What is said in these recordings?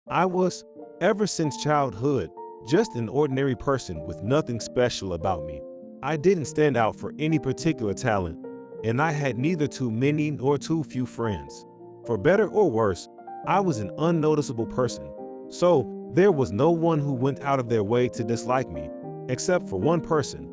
I was, ever since childhood, just an ordinary person with nothing special about me. I didn't stand out for any particular talent, and I had neither too many nor too few friends. For better or worse, I was an unnoticeable person. So, there was no one who went out of their way to dislike me, except for one person.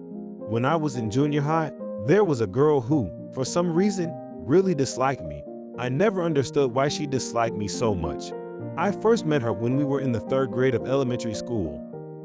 When I was in junior high, there was a girl who, for some reason, really disliked me. I never understood why she disliked me so much. I first met her when we were in the third grade of elementary school.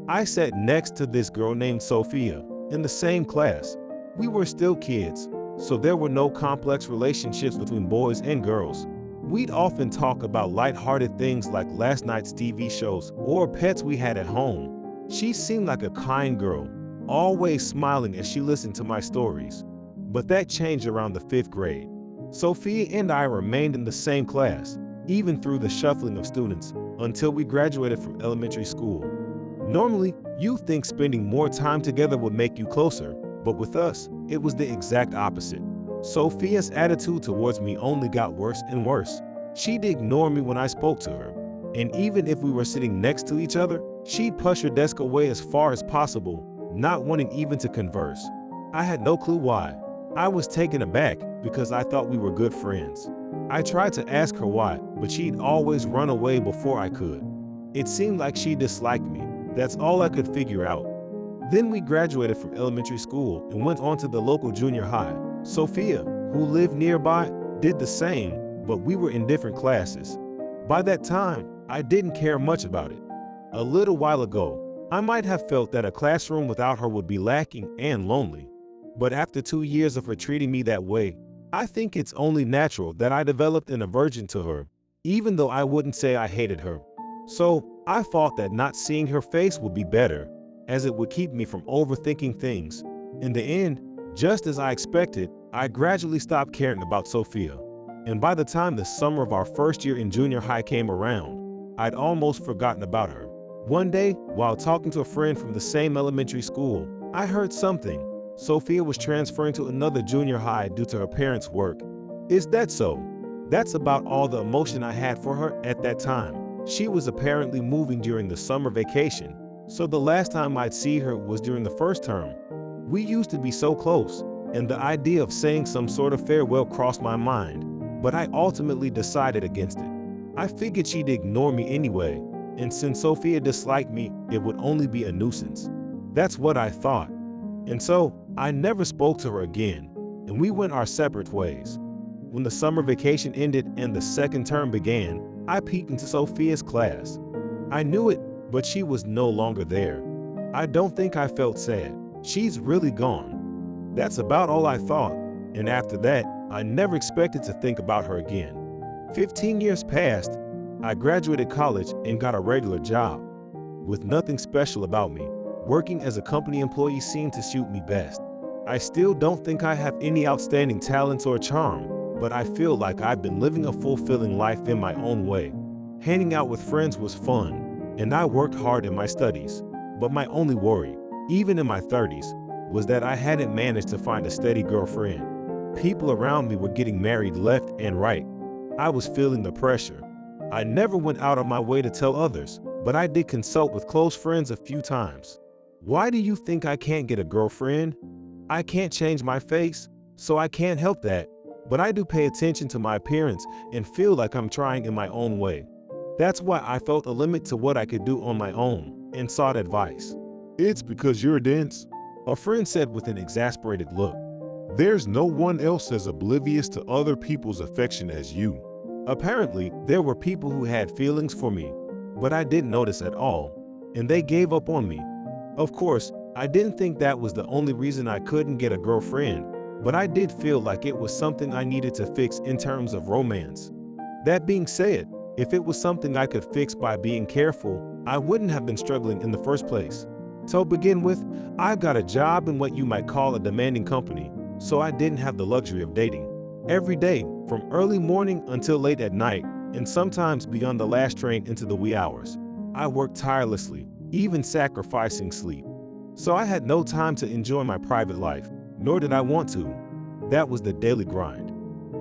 I sat next to this girl named Sophia in the same class. We were still kids, so there were no complex relationships between boys and girls. We'd often talk about lighthearted things like last night's TV shows or pets we had at home. She seemed like a kind girl, always smiling as she listened to my stories. But that changed around the fifth grade. Sophia and I remained in the same class, even through the shuffling of students, until we graduated from elementary school. Normally, you think spending more time together would make you closer, but with us, it was the exact opposite. Sophia's attitude towards me only got worse and worse. She'd ignore me when I spoke to her, and even if we were sitting next to each other, she'd push her desk away as far as possible, not wanting even to converse. I had no clue why. I was taken aback because I thought we were good friends. I tried to ask her why, but she'd always run away before I could. It seemed like she disliked me. That's all I could figure out. Then we graduated from elementary school and went on to the local junior high. Sophia, who lived nearby, did the same, but we were in different classes. By that time, I didn't care much about it. A little while ago, I might have felt that a classroom without her would be lacking and lonely. But after 2 years of her treating me that way, I think it's only natural that I developed an aversion to her, even though I wouldn't say I hated her. So, I thought that not seeing her face would be better, as it would keep me from overthinking things. In the end, just as I expected, I gradually stopped caring about Sophia. And by the time the summer of our first year in junior high came around, I'd almost forgotten about her. One day, while talking to a friend from the same elementary school, I heard something. Sophia was transferring to another junior high due to her parents' work. Is that so? That's about all the emotion I had for her at that time. She was apparently moving during the summer vacation, so the last time I'd see her was during the first term. We used to be so close, and the idea of saying some sort of farewell crossed my mind, but I ultimately decided against it. I figured she'd ignore me anyway, and since Sophia disliked me, it would only be a nuisance. That's what I thought. And so, I never spoke to her again, and we went our separate ways. When the summer vacation ended and the second term began, I peeked into Sophia's class. I knew it, but she was no longer there. I don't think I felt sad. She's really gone. That's about all I thought, and after that, I never expected to think about her again. 15 years passed. I graduated college and got a regular job. With nothing special about me, working as a company employee seemed to suit me best. I still don't think I have any outstanding talents or charm, but I feel like I've been living a fulfilling life in my own way. Hanging out with friends was fun, and I worked hard in my studies. But my only worry, even in my 30s, was that I hadn't managed to find a steady girlfriend. People around me were getting married left and right. I was feeling the pressure. I never went out of my way to tell others, but I did consult with close friends a few times. Why do you think I can't get a girlfriend? I can't change my face, so I can't help that. But I do pay attention to my appearance and feel like I'm trying in my own way. That's why I felt a limit to what I could do on my own and sought advice. It's because you're dense. A friend said with an exasperated look. There's no one else as oblivious to other people's affection as you. Apparently, there were people who had feelings for me, but I didn't notice at all, and they gave up on me. Of course, I didn't think that was the only reason I couldn't get a girlfriend, but I did feel like it was something I needed to fix in terms of romance. That being said, if it was something I could fix by being careful, I wouldn't have been struggling in the first place. To begin with, I've got a job in what you might call a demanding company, so I didn't have the luxury of dating. Every day, from early morning until late at night, and sometimes beyond the last train into the wee hours, I worked tirelessly, even sacrificing sleep. So I had no time to enjoy my private life, nor did I want to. That was the daily grind.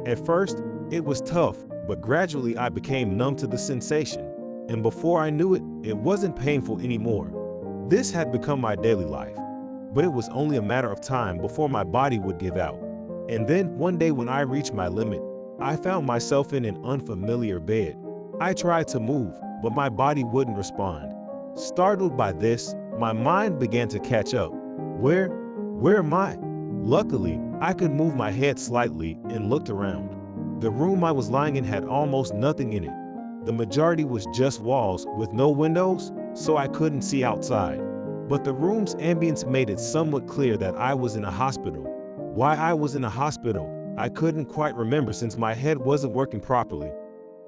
At first, it was tough, but gradually I became numb to the sensation. And before I knew it, it wasn't painful anymore. This had become my daily life. But it was only a matter of time before my body would give out. And then one day when I reached my limit, I found myself in an unfamiliar bed. I tried to move, but my body wouldn't respond. Startled by this, my mind began to catch up. Where am I? Luckily, I could move my head slightly and looked around. The room I was lying in had almost nothing in it. The majority was just walls with no windows, so I couldn't see outside. But the room's ambience made it somewhat clear that I was in a hospital. Why I was in a hospital, I couldn't quite remember since my head wasn't working properly.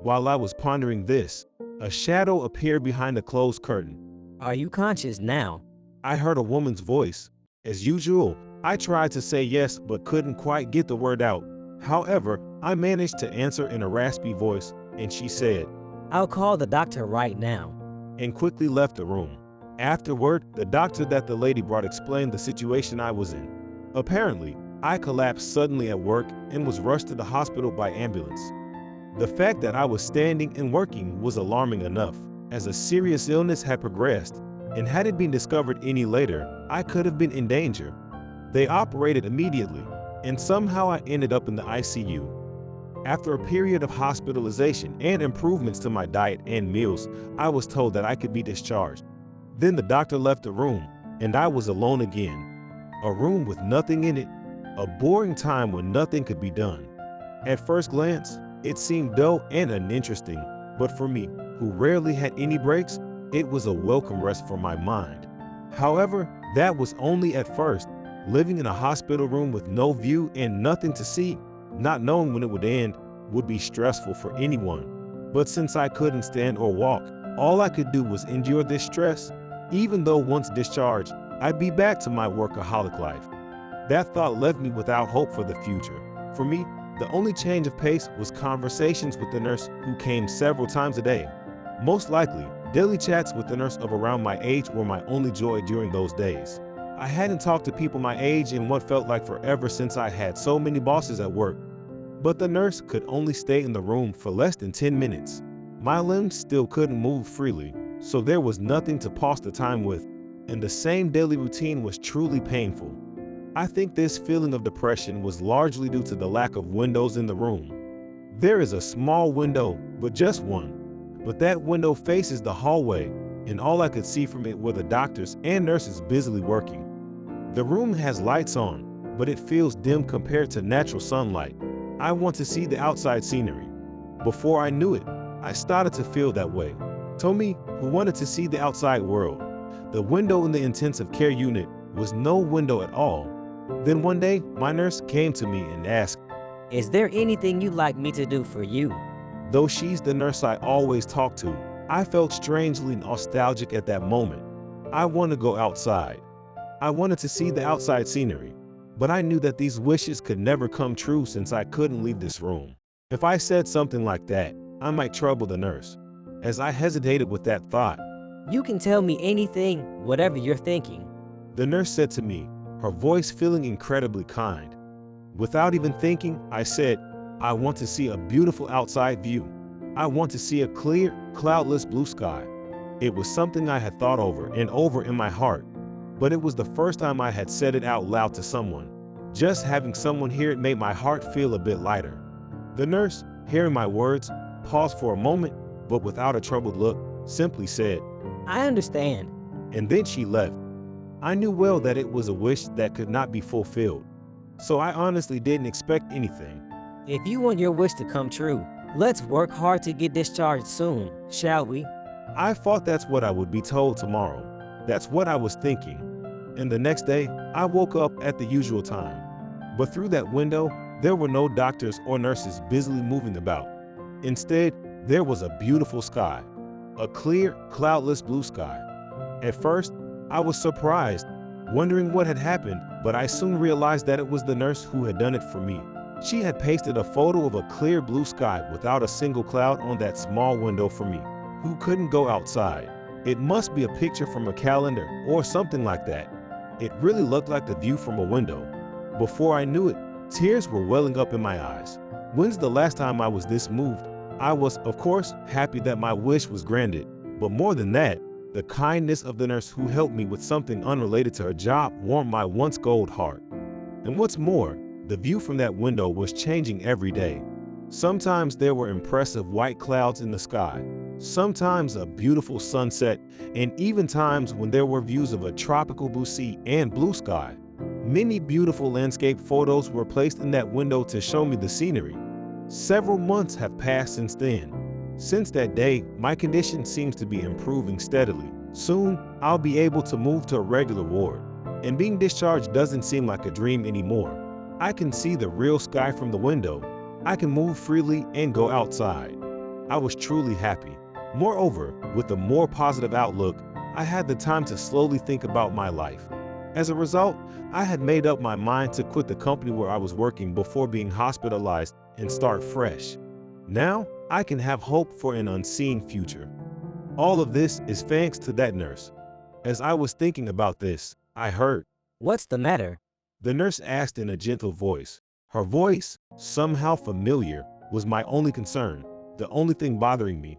While I was pondering this, a shadow appeared behind a closed curtain. Are you conscious now? I heard a woman's voice. As usual, I tried to say yes but couldn't quite get the word out. However, I managed to answer in a raspy voice, and she said, I'll call the doctor right now. And quickly left the room. Afterward, the doctor that the lady brought explained the situation I was in. Apparently, I collapsed suddenly at work and was rushed to the hospital by ambulance. The fact that I was standing and working was alarming enough, as a serious illness had progressed, and had it been discovered any later, I could have been in danger. They operated immediately, and somehow I ended up in the ICU. After a period of hospitalization and improvements to my diet and meals, I was told that I could be discharged. Then the doctor left the room, and I was alone again. A room with nothing in it, a boring time when nothing could be done. At first glance, it seemed dull and uninteresting, but for me, who rarely had any breaks, it was a welcome rest for my mind. However, that was only at first. Living in a hospital room with no view and nothing to see, not knowing when it would end, would be stressful for anyone. But since I couldn't stand or walk, all I could do was endure this stress. Even though once discharged, I'd be back to my workaholic life. That thought left me without hope for the future. For me, the only change of pace was conversations with the nurse who came several times a day. Most likely, daily chats with the nurse of around my age were my only joy during those days. I hadn't talked to people my age in what felt like forever since I had so many bosses at work. But the nurse could only stay in the room for less than 10 minutes. My limbs still couldn't move freely, so there was nothing to pass the time with, and the same daily routine was truly painful. I think this feeling of depression was largely due to the lack of windows in the room. There is a small window, but just one. But that window faces the hallway, and all I could see from it were the doctors and nurses busily working. The room has lights on, but it feels dim compared to natural sunlight. I want to see the outside scenery. Before I knew it, I started to feel that way. To me, who wanted to see the outside world, the window in the intensive care unit was no window at all. Then one day, my nurse came to me and asked, Is there anything you'd like me to do for you? Though she's the nurse I always talk to, I felt strangely nostalgic at that moment. I wanted to go outside. I wanted to see the outside scenery, but I knew that these wishes could never come true since I couldn't leave this room. If I said something like that, I might trouble the nurse. As I hesitated with that thought, You can tell me anything, whatever you're thinking. the nurse said to me, her voice feeling incredibly kind. Without even thinking, I said, I want to see a beautiful outside view. I want to see a clear, cloudless blue sky. It was something I had thought over and over in my heart, but it was the first time I had said it out loud to someone. Just having someone hear it made my heart feel a bit lighter. The nurse, hearing my words, paused for a moment, but without a troubled look, simply said, I understand. and then she left. I knew well that it was a wish that could not be fulfilled, so I honestly didn't expect anything. If you want your wish to come true, let's work hard to get discharged soon, shall we? I thought that's what I would be told tomorrow. That's what I was thinking. And the next day, I woke up at the usual time. But through that window, there were no doctors or nurses busily moving about. Instead, there was a beautiful sky, a clear, cloudless blue sky. At first, I was surprised, wondering what had happened, but I soon realized that it was the nurse who had done it for me. She had pasted a photo of a clear blue sky without a single cloud on that small window for me, who couldn't go outside. It must be a picture from a calendar or something like that. It really looked like the view from a window. Before I knew it, tears were welling up in my eyes. When's the last time I was this moved? I was, of course, happy that my wish was granted, but more than that, the kindness of the nurse who helped me with something unrelated to her job warmed my once cold heart. And what's more, the view from that window was changing every day. Sometimes there were impressive white clouds in the sky, sometimes a beautiful sunset, and even times when there were views of a tropical blue sea and blue sky. Many beautiful landscape photos were placed in that window to show me the scenery. Several months have passed since then. Since that day, my condition seems to be improving steadily. Soon, I'll be able to move to a regular ward, and being discharged doesn't seem like a dream anymore. I can see the real sky from the window. I can move freely and go outside. I was truly happy. Moreover, with a more positive outlook, I had the time to slowly think about my life. As a result, I had made up my mind to quit the company where I was working before being hospitalized and start fresh. Now, I can have hope for an unseen future. All of this is thanks to that nurse. As I was thinking about this, I heard, What's the matter? the nurse asked in a gentle voice. Her voice, somehow familiar, was my only concern, the only thing bothering me.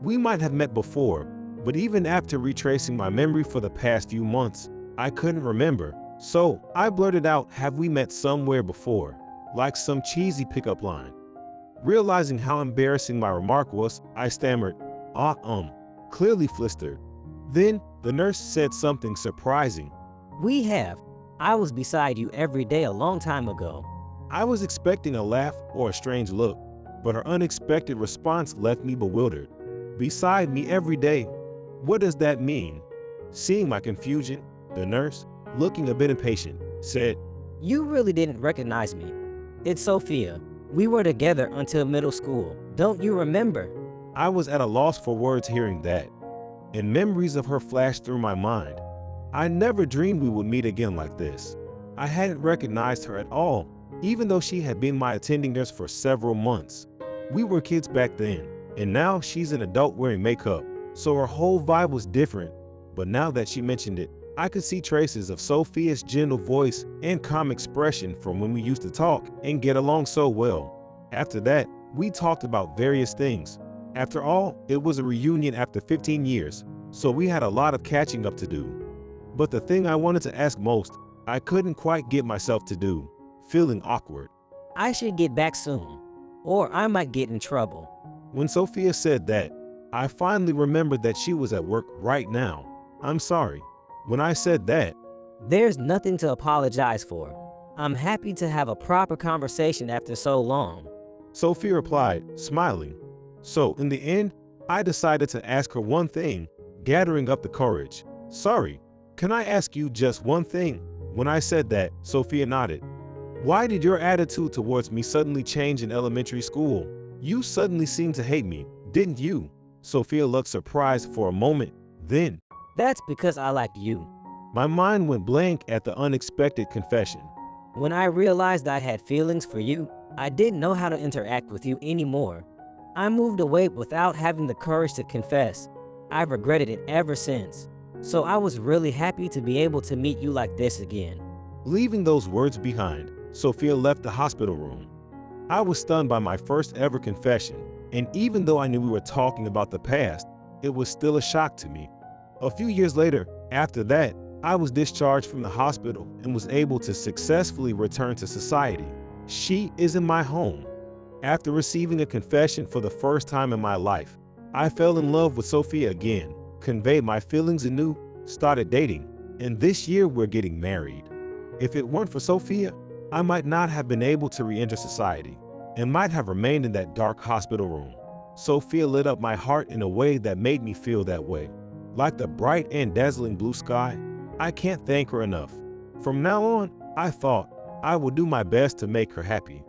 We might have met before, but even after retracing my memory for the past few months, I couldn't remember. So I blurted out, have we met somewhere before? Like some cheesy pickup line. Realizing how embarrassing my remark was, I stammered, clearly flustered. Then the nurse said something surprising. We have. I was beside you every day a long time ago. I was expecting a laugh or a strange look, but her unexpected response left me bewildered. Beside me every day? What does that mean? Seeing my confusion, the nurse, looking a bit impatient, said, You really didn't recognize me. It's Sophia. We were together until middle school. Don't you remember? I was at a loss for words hearing that, and memories of her flashed through my mind. I never dreamed we would meet again like this. I hadn't recognized her at all, even though she had been my attending nurse for several months. We were kids back then, and now she's an adult wearing makeup, so her whole vibe was different. But now that she mentioned it, I could see traces of Sophia's gentle voice and calm expression from when we used to talk and get along so well. After that, we talked about various things. After all, it was a reunion after 15 years, so we had a lot of catching up to do. But the thing I wanted to ask most, I couldn't quite get myself to do, feeling awkward. I should get back soon, or I might get in trouble. When Sophia said that, I finally remembered that she was at work right now. I'm sorry. When I said that, There's nothing to apologize for. I'm happy to have a proper conversation after so long. Sophia replied, smiling. So in the end, I decided to ask her one thing, gathering up the courage. Sorry, can I ask you just one thing? When I said that, Sophia nodded. Why did your attitude towards me suddenly change in elementary school? You suddenly seemed to hate me, didn't you? Sophia looked surprised for a moment, then, That's because I liked you. my mind went blank at the unexpected confession. When I realized I had feelings for you, I didn't know how to interact with you anymore. I moved away without having the courage to confess. I've regretted it ever since. So I was really happy to be able to meet you like this again. Leaving those words behind, Sophia left the hospital room. I was stunned by my first ever confession, and even though I knew we were talking about the past, it was still a shock to me. A few years later, after that, I was discharged from the hospital and was able to successfully return to society. She is in my home. After receiving a confession for the first time in my life, I fell in love with Sophia again, conveyed my feelings anew, started dating, and this year we're getting married. If it weren't for Sophia, I might not have been able to re-enter society and might have remained in that dark hospital room. Sophia lit up my heart in a way that made me feel that way. Like the bright and dazzling blue sky, I can't thank her enough. From now on, I thought I would do my best to make her happy.